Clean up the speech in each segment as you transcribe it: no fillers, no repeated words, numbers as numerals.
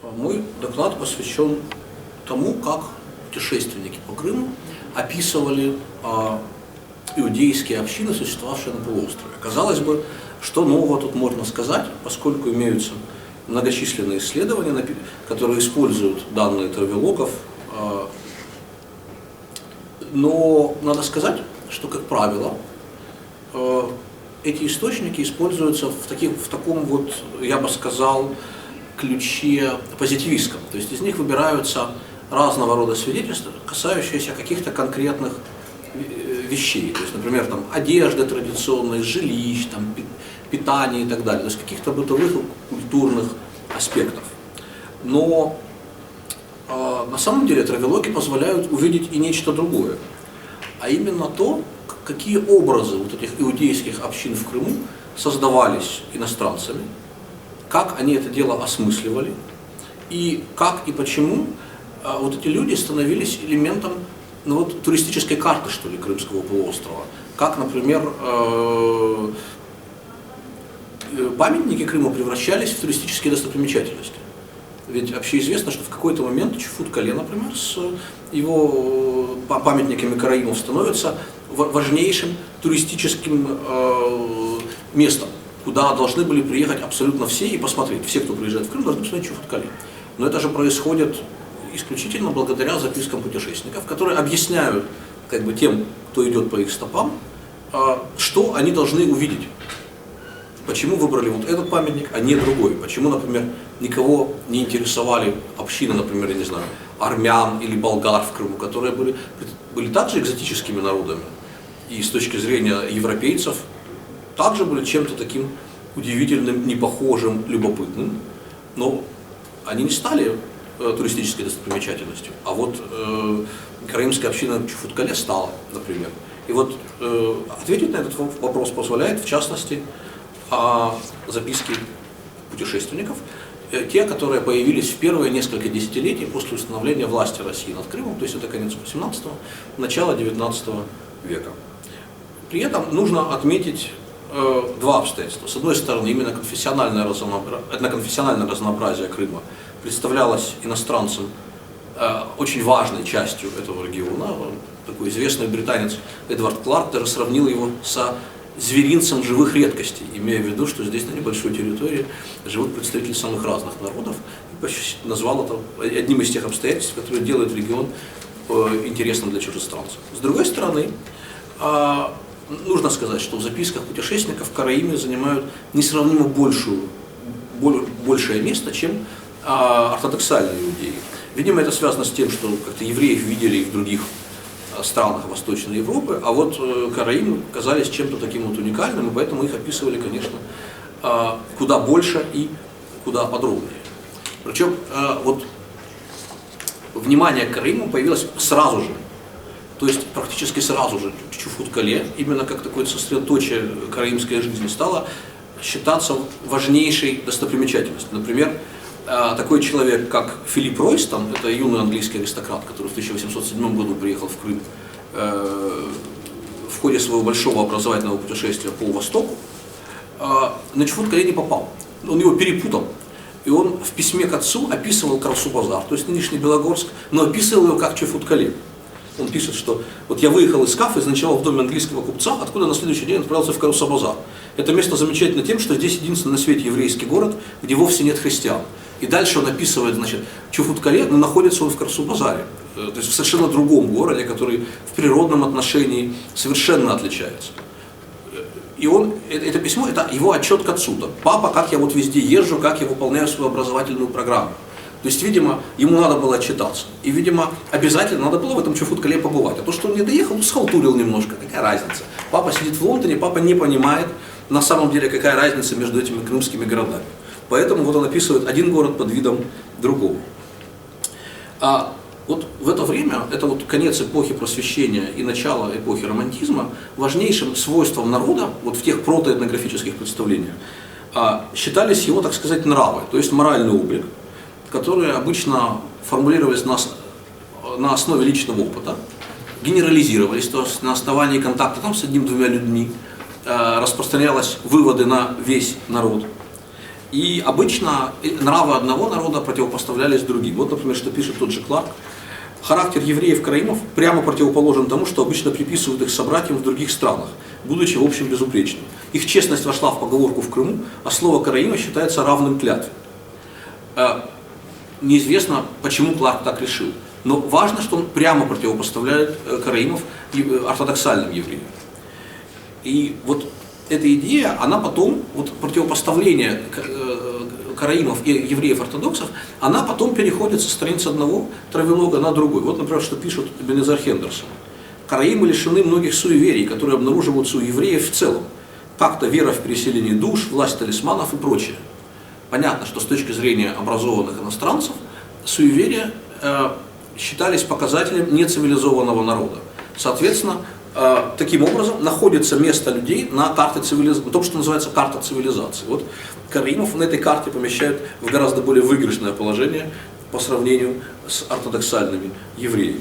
Мой доклад посвящен тому, как путешественники по Крыму описывали иудейские общины, существовавшие на полуострове. Казалось бы, что нового тут можно сказать, поскольку имеются многочисленные исследования, которые используют данные травелогов. Но надо сказать, что, как правило, эти источники используются в таком вот, я бы сказал, ключе позитивистском. То есть из них выбираются разного рода свидетельства, касающиеся каких-то конкретных вещей. То есть, например, там, одежды традиционной, жилищ, там, питания и так далее. То есть каких-то бытовых культурных аспектов. Но на самом деле травелоги позволяют увидеть и нечто другое. А именно то, какие образы вот этих иудейских общин в Крыму создавались иностранцами, как они это дело осмысливали, и как и почему вот эти люди становились элементом туристической карты, что ли, Крымского полуострова. Как, например, памятники Крыма превращались в туристические достопримечательности. Ведь общеизвестно, что в какой-то момент Чуфут-Кале, например, с его памятниками караимов становится важнейшим туристическим местом, куда должны были приехать абсолютно все и посмотреть. Все, кто приезжает в Крым, должны посмотреть Чуфут-Кале. Но это же происходит исключительно благодаря запискам путешественников, которые объясняют тем, кто идет по их стопам, что они должны увидеть. Почему выбрали вот этот памятник, а не другой? Почему, например, никого не интересовали общины, например, я не знаю, армян или болгар в Крыму, которые были также экзотическими народами, и с точки зрения европейцев также были чем-то таким удивительным, непохожим, любопытным, но они не стали туристической достопримечательностью, а вот караимская община Чуфут-Кале стала, например. И вот ответить на этот вопрос позволяет, в частности, записки путешественников, те, которые появились в первые несколько десятилетий после установления власти России над Крымом, то есть это конец 18-го, начало 19 века. При этом нужно отметить два обстоятельства. С одной стороны, именно этноконфессиональное разнообразие Крыма представлялось иностранцам очень важной частью этого региона. Такой известный британец Эдвард Кларк даже сравнил его со зверинцем живых редкостей, имея в виду, что здесь на небольшой территории живут представители самых разных народов, и назвал это одним из тех обстоятельств, которые делают регион интересным для чужестранцев. С другой стороны, нужно сказать, что в записках путешественников караимы занимают несравнимо большее место, чем ортодоксальные иудеи. Видимо, это связано с тем, что как-то евреев видели и в других странах Восточной Европы, а вот караимы казались чем-то таким вот уникальным, и поэтому их описывали, конечно, куда больше и куда подробнее. Причем вот внимание к караимам появилось сразу же, то есть практически сразу же Чуфут-Кале, именно как такое сосредоточие караимской жизни, стало считаться важнейшей достопримечательностью. Например, такой человек, как Филипп Ройстон, это юный английский аристократ, который в 1807 году приехал в Крым в ходе своего большого образовательного путешествия по Востоку, на Чуфут-Кале не попал. Он его перепутал. И он в письме к отцу описывал Карсу-Базар, то есть нынешний Белогорск, но описывал его как Чуфут-Кале. Он пишет, что вот я выехал из Кафы и заночевал в доме английского купца, откуда на следующий день отправился в Карсу-Базар. Это место замечательно тем, что здесь единственный на свете еврейский город, где вовсе нет христиан. И дальше он описывает, Чуфут-Кале, но находится он в Карсу-Базаре, то есть в совершенно другом городе, который в природном отношении совершенно отличается. И это письмо, это его отчет к отцу. Папа, как я вот везде езжу, как я выполняю свою образовательную программу. То есть, видимо, ему надо было отчитаться. И, видимо, обязательно надо было в этом Чуфут-Кале побывать. А то, что он не доехал, схалтурил немножко, какая разница. Папа сидит в Лондоне, папа не понимает, на самом деле, какая разница между этими крымскими городами. Поэтому вот он описывает один город под видом другого. А вот в это время, это вот конец эпохи просвещения и начало эпохи романтизма, важнейшим свойством народа, вот в тех протоэтнографических представлениях, считались его, так сказать, нравы, то есть моральный облик, которые обычно формулировались на основе личного опыта, генерализировались, то есть на основании контакта с одним-двумя людьми, распространялись выводы на весь народ. И обычно нравы одного народа противопоставлялись другим. Вот, например, что пишет тот же Кларк. Характер евреев-караимов прямо противоположен тому, что обычно приписывают их собратьям в других странах, будучи в общем безупречными. Их честность вошла в поговорку в Крыму, а слово «караима» считается равным клятве. Неизвестно, почему Кларк так решил, но важно, что он прямо противопоставляет караимов ортодоксальным евреям. И вот эта идея, она потом, вот противопоставление караимов и евреев-ортодоксов, она потом переходит со страницы одного травелога на другой. Вот, например, что пишут Эбенезер Хендерсон. Караимы лишены многих суеверий, которые обнаруживаются у евреев в целом. Как-то вера в переселение душ, власть талисманов и прочее. Понятно, что с точки зрения образованных иностранцев, суеверия считались показателем нецивилизованного народа. Соответственно, таким образом находится место людей на карте цивилизации, то, что называется карта цивилизации. Вот караимов на этой карте помещают в гораздо более выигрышное положение по сравнению с ортодоксальными евреями.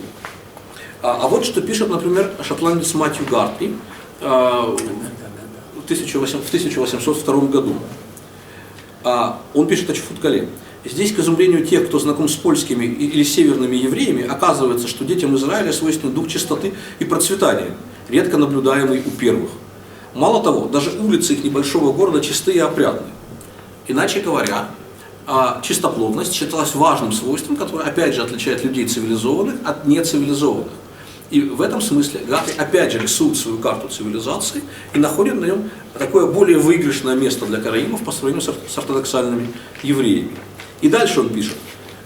А вот что пишет, например, шотландец Матью Гартли в 1802 году. Он пишет о Чофуткале. Здесь, к изумлению тех, кто знаком с польскими или северными евреями, оказывается, что детям Израиля свойственен дух чистоты и процветания, редко наблюдаемый у первых. Мало того, даже улицы их небольшого города чистые и опрятные. Иначе говоря, чистоплотность считалась важным свойством, которое опять же отличает людей цивилизованных от нецивилизованных. И в этом смысле Гартли опять же рисует свою карту цивилизации и находит на нем такое более выигрышное место для караимов по сравнению с ортодоксальными евреями. И дальше он пишет.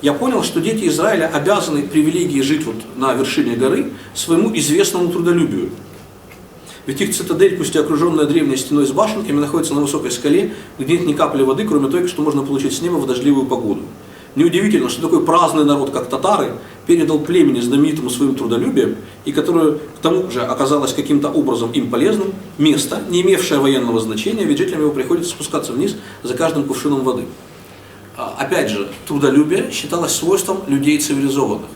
Я понял, что дети Израиля обязаны привилегией жить вот на вершине горы своему известному трудолюбию. Ведь их цитадель, пусть и окруженная древней стеной с башенками, находится на высокой скале, где нет ни капли воды, кроме той, что можно получить с неба в дождливую погоду. Неудивительно, что такой праздный народ, как татары, передал племени, знаменитому своим трудолюбием, и которое к тому же оказалось каким-то образом им полезным, место, не имевшее военного значения, ведь жителям его приходится спускаться вниз за каждым кувшином воды. Опять же, трудолюбие считалось свойством людей цивилизованных.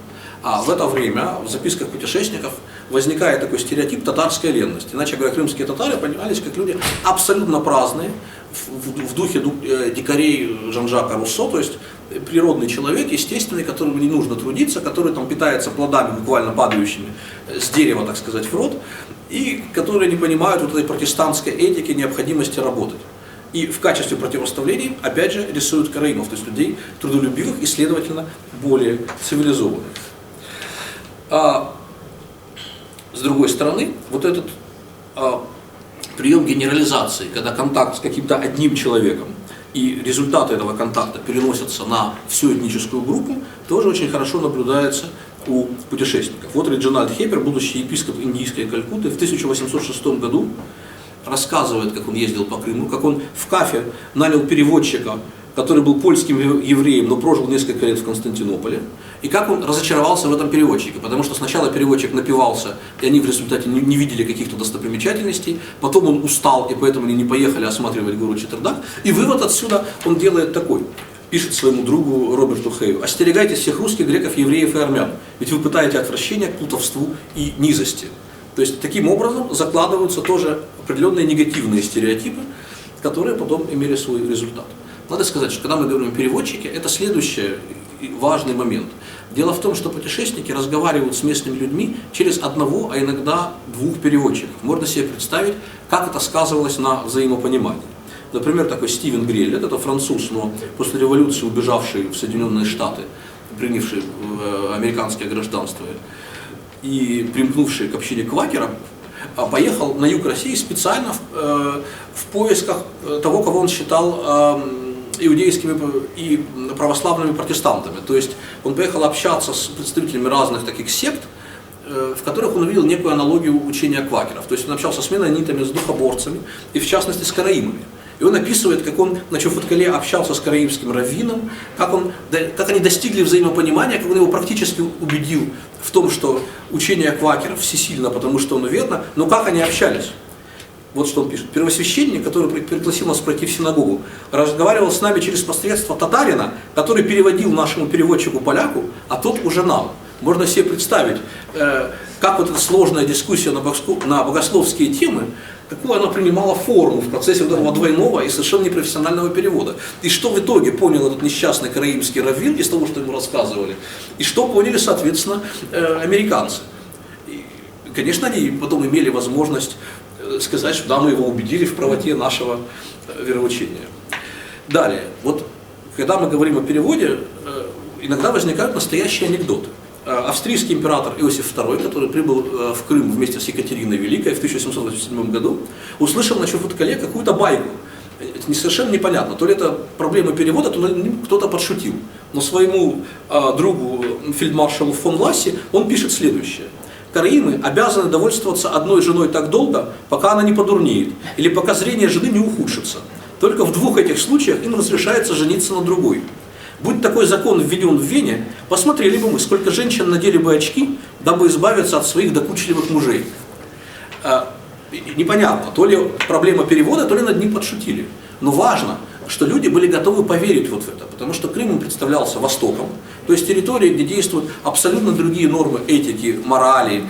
А в это время в записках путешественников возникает такой стереотип татарская ленность. Иначе говоря, крымские татары понимались как люди абсолютно праздные, в духе дикарей Жан-Жака Руссо, то есть природный человек, естественный, которому не нужно трудиться, который там питается плодами, буквально падающими с дерева, так сказать, в рот, и которые не понимают вот этой протестантской этики необходимости работать. И в качестве противоставлений, опять же, рисуют караимов, то есть людей трудолюбивых и, следовательно, более цивилизованных. С другой стороны, вот этот прием генерализации, когда контакт с каким-то одним человеком и результаты этого контакта переносятся на всю этническую группу, тоже очень хорошо наблюдается у путешественников. Вот Реджинальд Хеппер, будущий епископ индийской Калькутты, в 1806 году рассказывает, как он ездил по Крыму, как он в Кафе нанял переводчика, который был польским евреем, но прожил несколько лет в Константинополе, и как он разочаровался в этом переводчике, потому что сначала переводчик напивался, и они в результате не видели каких-то достопримечательностей, потом он устал, и поэтому они не поехали осматривать гору Четвердак, и вывод отсюда он делает такой, пишет своему другу Роберту Хею: «Остерегайтесь всех русских, греков, евреев и армян, ведь вы пытаете отвращение к плутовству и низости». То есть таким образом закладываются тоже определенные негативные стереотипы, которые потом имели свой результат. Надо сказать, что когда мы говорим о переводчике, это следующий важный момент. Дело в том, что путешественники разговаривают с местными людьми через одного, а иногда двух переводчиков. Можно себе представить, как это сказывалось на взаимопонимании. Например, такой Стивен Грель, это француз, но после революции убежавший в Соединенные Штаты, принявший американское гражданство и примкнувший к общине квакеров, поехал на юг России специально в поисках того, кого он считал иудейскими и православными протестантами. То есть он поехал общаться с представителями разных таких сект, в которых он увидел некую аналогию учения квакеров. То есть он общался с менонитами, с духоборцами и в частности с караимами. И он описывает, как он на Чофуткале общался с караимским раввином, как они достигли взаимопонимания, как он его практически убедил в том, что учение квакеров всесильно, потому что оно верно, но как они общались. Вот что он пишет. Первосвященник, который пригласил нас пройти в синагогу, разговаривал с нами через посредство татарина, который переводил нашему переводчику поляку, а тот уже нам. Можно себе представить, как вот эта сложная дискуссия на богословские темы, какую она принимала форму в процессе вот этого двойного и совершенно непрофессионального перевода. И что в итоге понял этот несчастный караимский раввин из того, что ему рассказывали, и что поняли, соответственно, американцы. И, конечно, они потом имели возможность сказать, что да, мы его убедили в правоте нашего вероучения. Далее, вот когда мы говорим о переводе, иногда возникают настоящие анекдоты. Австрийский император Иосиф II, который прибыл в Крым вместе с Екатериной Великой в 1787 году, услышал на Чуфуткале какую-то байку. Это совершенно непонятно, то ли это проблема перевода, то ли кто-то подшутил. Но своему другу фельдмаршалу фон Лассе он пишет следующее. Караимы обязаны довольствоваться одной женой так долго, пока она не подурнеет, или пока зрение жены не ухудшится. Только в двух этих случаях им разрешается жениться на другой. Будь такой закон введен в Вене, посмотрели бы мы, сколько женщин надели бы очки, дабы избавиться от своих докучливых мужей. Непонятно, то ли проблема перевода, то ли над ним подшутили. Но важно, что люди были готовы поверить вот в это, потому что Крым им представлялся Востоком, то есть территорией, где действуют абсолютно другие нормы этики, морали,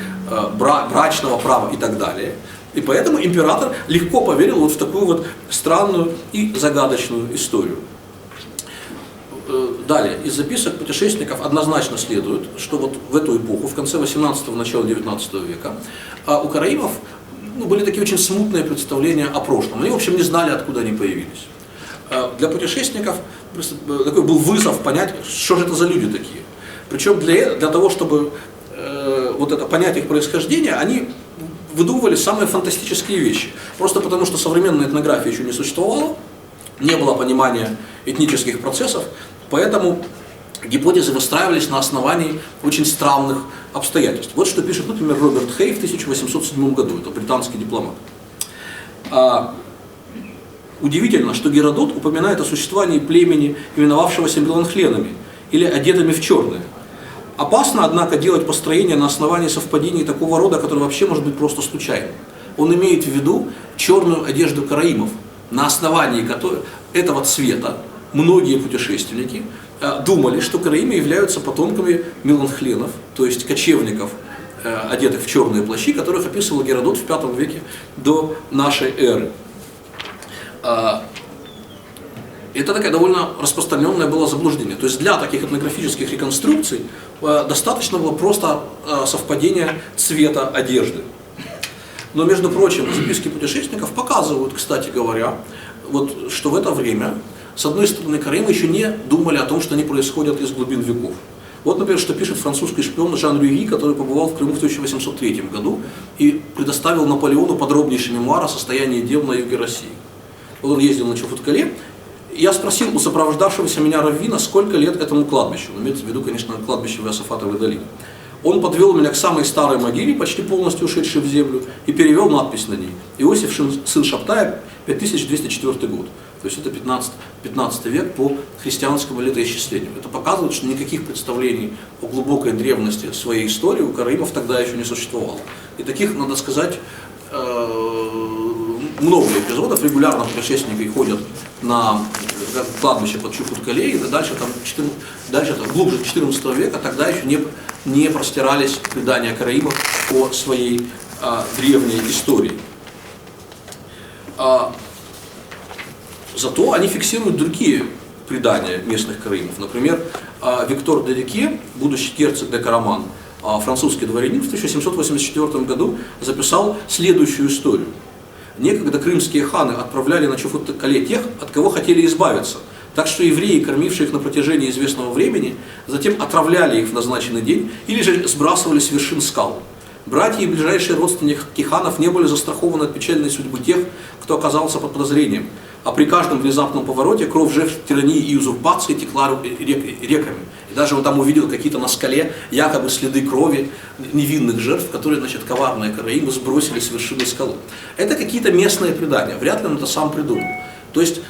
брачного права и так далее. И поэтому император легко поверил вот в такую вот странную и загадочную историю. Далее, из записок путешественников однозначно следует, что вот в эту эпоху, в конце 18-го, начало 19 века, у караимов были такие очень смутные представления о прошлом. Они, в общем, не знали, откуда они появились. Для путешественников такой был вызов понять, что же это за люди такие. Причем для того, чтобы вот это понять их происхождение, они выдумывали самые фантастические вещи. Просто потому, что современная этнография еще не существовала, не было понимания этнических процессов, поэтому гипотезы выстраивались на основании очень странных обстоятельств. Вот что пишет, например, Роберт Хей в 1807 году, это британский дипломат. Удивительно, что Геродот упоминает о существовании племени, именовавшегося меланхленами, или одетыми в черное. Опасно, однако, делать построение на основании совпадений такого рода, которое вообще может быть просто случайным. Он имеет в виду черную одежду караимов, на основании этого цвета многие путешественники думали, что караимы являются потомками меланхленов, то есть кочевников, одетых в черные плащи, которых описывал Геродот в V веке до нашей эры. Это такое довольно распространенное было заблуждение. То есть для таких этнографических реконструкций достаточно было просто совпадения цвета одежды. Но, между прочим, записки путешественников показывают, кстати говоря, вот, что в это время, с одной стороны, караимы еще не думали о том, что они происходят из глубин веков. Вот, например, что пишет французский шпион Жан Люи, который побывал в Крыму в 1803 году и предоставил Наполеону подробнейший мемуар о состоянии дел на юге России. Вот он ездил на Чуфуткале. Я спросил у сопровождавшегося меня раввина, сколько лет этому кладбищу. Имеется в виду, конечно, кладбище в Иосафатовой долине. Он подвел меня к самой старой могиле, почти полностью ушедшей в землю, и перевел надпись на ней. Иосиф, сын Шаптая, 5204 год. То есть это 15 век по христианскому летоисчислению. Это показывает, что никаких представлений о глубокой древности своей истории у караимов тогда еще не существовало. И таких, надо сказать, много эпизодов. Регулярно путешественники ходят на кладбище под Чуфуткале, и дальше глубже 14 века, тогда еще не простирались предания караимов о своей древней истории. Зато они фиксируют другие предания местных караимов. Например, Виктор де Рике, будущий герцог де Караман, французский дворянин, в 1784 году записал следующую историю. Некогда крымские ханы отправляли на Чуфуткале тех, от кого хотели избавиться, так что евреи, кормившие их на протяжении известного времени, затем отравляли их в назначенный день или же сбрасывали с вершин скал. Братья и ближайшие родственники ханов не были застрахованы от печальной судьбы тех, кто оказался под подозрением, а при каждом внезапном повороте кровь жертв тирании и узурпации текла реками. И даже он там увидел какие-то на скале якобы следы крови невинных жертв, которые, коварные караимы сбросили с вершины скалы. Это какие-то местные предания, вряд ли он это сам придумал. То есть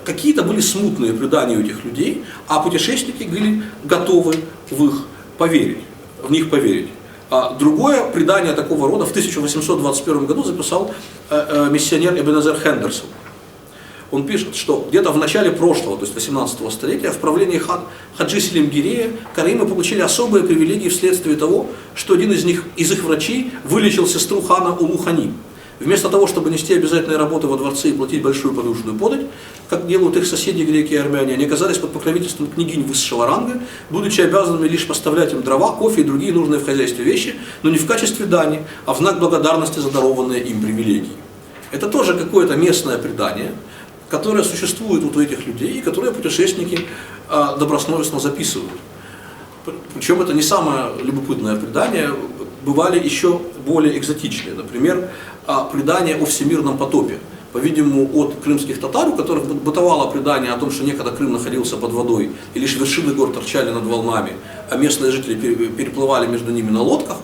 какие-то были смутные предания у этих людей, а путешественники были готовы в них поверить. Другое предание такого рода в 1821 году записал миссионер Эбенезер Хендерсон. Он пишет, что где-то в начале прошлого, то есть 18 столетия, в правлении Хаджи Селимгирея караимы получили особые привилегии вследствие того, что один из их врачей вылечил сестру хана Улу-Хани. Вместо того, чтобы нести обязательные работы во дворце и платить большую подушную подать, как делают их соседи греки и армяне, они оказались под покровительством княгинь высшего ранга, будучи обязанными лишь поставлять им дрова, кофе и другие нужные в хозяйстве вещи, но не в качестве дани, а в знак благодарности за дарованные им привилегии. Это тоже какое-то местное предание, которое существует у этих людей и которое путешественники добросовестно записывают. Причем это не самое любопытное предание, бывали еще более экзотичные. Например, предание о всемирном потопе. По-видимому, от крымских татар, у которых бытовало предание о том, что некогда Крым находился под водой, и лишь вершины гор торчали над волнами, а местные жители переплывали между ними на лодках,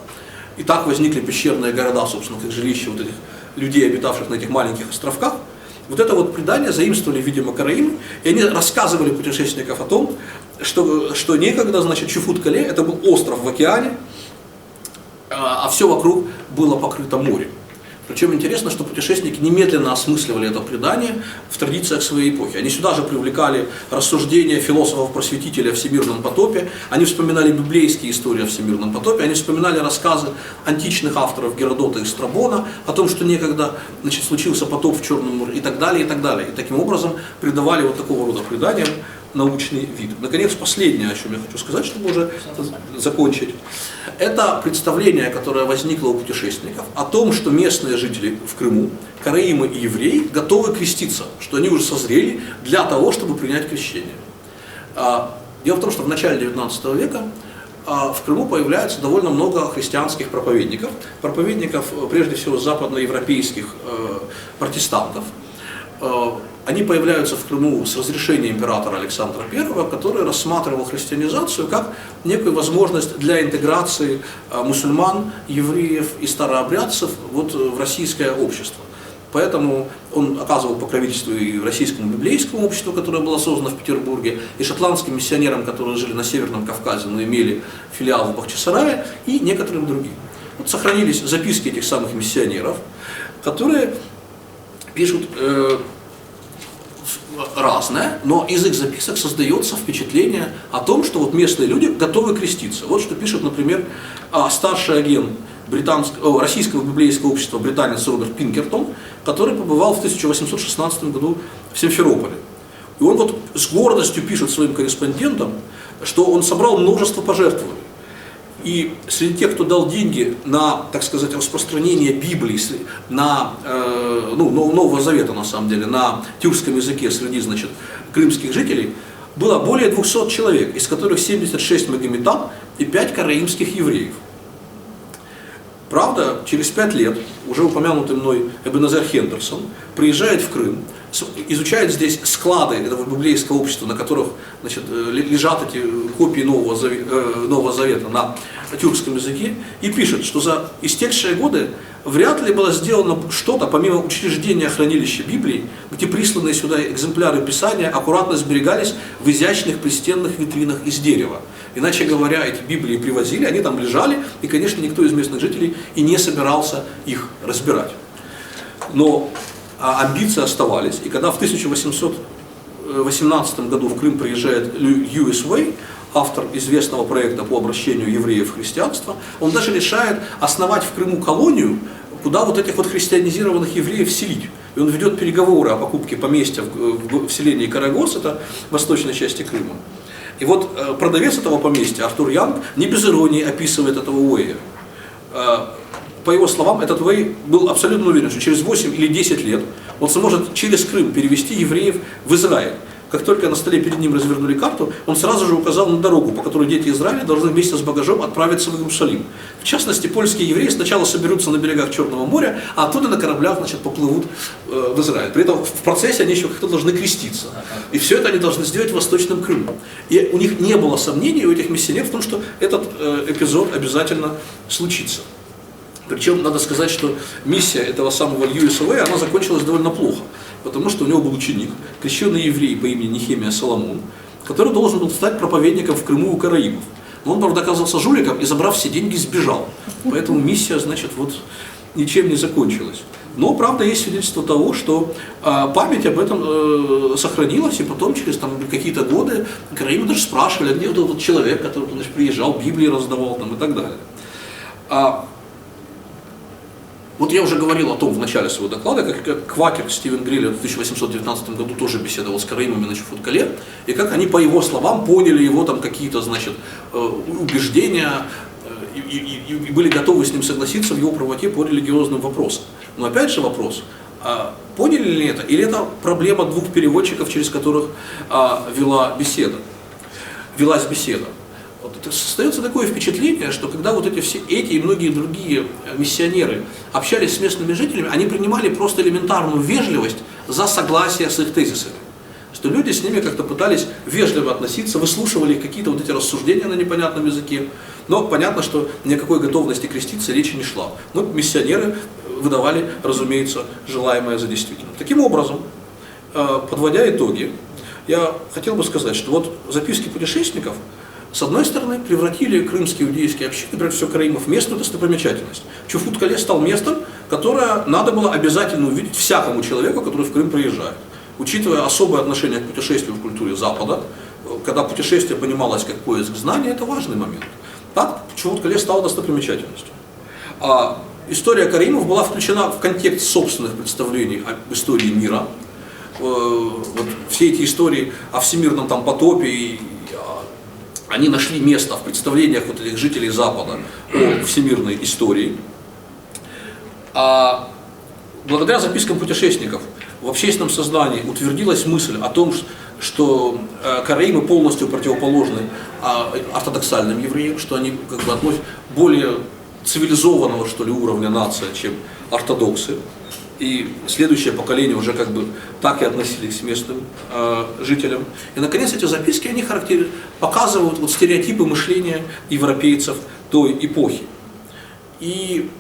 и так возникли пещерные города, собственно, как жилища вот этих людей, обитавших на этих маленьких островках. Вот это вот предание заимствовали, видимо, караимы, и они рассказывали путешественников о том, что некогда, значит, Чуфут-Кале это был остров в океане, а все вокруг было покрыто морем. Причем интересно, что путешественники немедленно осмысливали это предание в традициях своей эпохи. Они сюда же привлекали рассуждения философов-просветителей о всемирном потопе, они вспоминали библейские истории о всемирном потопе, они вспоминали рассказы античных авторов Геродота и Страбона о том, что некогда, значит, случился потоп в Черном море и так далее, и так далее. И таким образом придавали вот такого рода преданиям научный вид. Наконец, последнее, о чем я хочу сказать, чтобы уже закончить, это представление, которое возникло у путешественников о том, что местные жители в Крыму, караимы и евреи, готовы креститься, что они уже созрели для того, чтобы принять крещение. Дело в том, что в начале 19 века в Крыму появляется довольно много христианских проповедников, прежде всего западноевропейских протестантов. Они появляются в Крыму с разрешения императора Александра I, который рассматривал христианизацию как некую возможность для интеграции мусульман, евреев и старообрядцев вот в российское общество. Поэтому он оказывал покровительство и российскому библейскому обществу, которое было создано в Петербурге, и шотландским миссионерам, которые жили на Северном Кавказе, но имели филиал в Бахчисарае, и некоторым другим. Вот сохранились записки этих самых миссионеров, которые пишут разное, но из их записок создается впечатление о том, что вот местные люди готовы креститься. Вот что пишет, например, старший агент российского библейского общества британец Роберт Пинкертон, который побывал в 1816 году в Симферополе. И он вот с гордостью пишет своим корреспондентам, что он собрал множество пожертвований. И среди тех, кто дал деньги на, так сказать, распространение Библии, на, Нового Завета, на самом деле, на тюркском языке среди, значит, крымских жителей, было более 200 человек, из которых 76 магометан и 5 караимских евреев. Правда, через 5 лет, уже упомянутый мной Эбенезер Хендерсон приезжает в Крым, изучает здесь склады этого библейского общества, на которых, значит, лежат эти копии Нового Завета на тюркском языке, и пишет, что за истекшие годы вряд ли было сделано что-то, помимо учреждения хранилища Библии, где присланные сюда экземпляры Писания аккуратно сберегались в изящных пристенных витринах из дерева. Иначе говоря, эти Библии привозили, они там лежали, и, конечно, никто из местных жителей и не собирался их разбирать. Но амбиции оставались, и когда в 1818 году в Крым приезжает Льюис Уэй, автор известного проекта по обращению евреев в христианство, он даже решает основать в Крыму колонию, куда вот этих вот христианизированных евреев селить. И он ведет переговоры о покупке поместья в селении Карагос, это в восточной части Крыма. И вот продавец этого поместья, Артур Янг, не без иронии описывает этого Уэя. По его словам, этот Уэй был абсолютно уверен, что через 8 или 10 лет он сможет через Крым перевести евреев в Израиль. Как только на столе перед ним развернули карту, он сразу же указал на дорогу, по которой дети Израиля должны вместе с багажом отправиться в Иерусалим. В частности, польские евреи сначала соберутся на берегах Черного моря, а оттуда на кораблях, значит, поплывут в Израиль. При этом в процессе они еще как-то должны креститься. И все это они должны сделать в Восточном Крыму. И у них не было сомнений, у этих миссионеров, в том, что этот эпизод обязательно случится. Причем надо сказать, что миссия этого самого Льюиса Уэя, она закончилась довольно плохо. Потому что у него был ученик, крещеный еврей по имени Нехемия Соломон, который должен был стать проповедником в Крыму у караимов. Но он, правда, оказался жуликом и, забрав все деньги, сбежал. Поэтому миссия, значит, вот ничем не закончилась. Но, правда, есть свидетельство того, что память об этом сохранилась, и потом, через какие-то годы, караимы даже спрашивали, где вот этот человек, который приезжал, Библии раздавал и так далее. Вот я уже говорил о том в начале своего доклада, как квакер Стивен Гриллер в 1819 году тоже беседовал с караимами на Чуфут-Кале, и как они, по его словам, поняли его какие-то, убеждения, и были готовы с ним согласиться в его правоте по религиозным вопросам. Но опять же вопрос, поняли ли это, или это проблема двух переводчиков, через которых велась беседа. Вот создается такое впечатление, что когда вот эти и многие другие миссионеры общались с местными жителями, они принимали просто элементарную вежливость за согласие с их тезисами. Что люди с ними как-то пытались вежливо относиться, выслушивали какие-то вот эти рассуждения на непонятном языке. Но понятно, что ни о какой готовности креститься речи не шла. Но миссионеры выдавали, разумеется, желаемое за действительное. Таким образом, подводя итоги, я хотел бы сказать, что вот записки путешественников, с одной стороны, превратили крымские иудейские общины, прежде всего караимов, в местную достопримечательность. Чуфут-Кале стал местом, которое надо было обязательно увидеть всякому человеку, который в Крым приезжает. Учитывая особое отношение к путешествию в культуре Запада, когда путешествие понималось как поиск знаний, это важный момент. Так Чуфут-Кале стала достопримечательностью. История караимов была включена в контекст собственных представлений об истории мира. Вот все эти истории о всемирном потопе, они нашли место в представлениях вот этих жителей Запада о всемирной истории. А благодаря запискам путешественников в общественном сознании утвердилась мысль о том, что караимы полностью противоположны ортодоксальным евреям, что они относят более цивилизованного, уровня нации, чем ортодоксы. И следующее поколение уже так и относились к местным жителям. И, наконец, эти записки, они показывают стереотипы мышления европейцев той эпохи. И,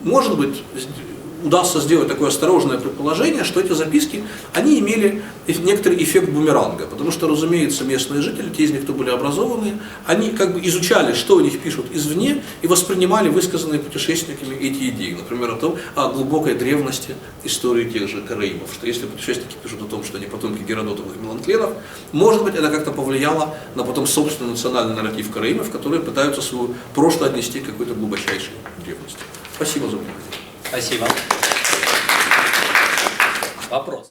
может быть, удастся сделать такое осторожное предположение, что эти записки, они имели некоторый эффект бумеранга, потому что, разумеется, местные жители, те из них, кто были образованные, они изучали, что о них пишут извне, и воспринимали высказанные путешественниками эти идеи. Например, о глубокой древности истории тех же караимов, что если путешественники пишут о том, что они потомки Геродотовых и Меланхтонов, может быть, это как-то повлияло на потом собственный национальный нарратив караимов, которые пытаются свое прошлое отнести к какой-то глубочайшей древности. Спасибо за внимание. Спасибо. Вопрос.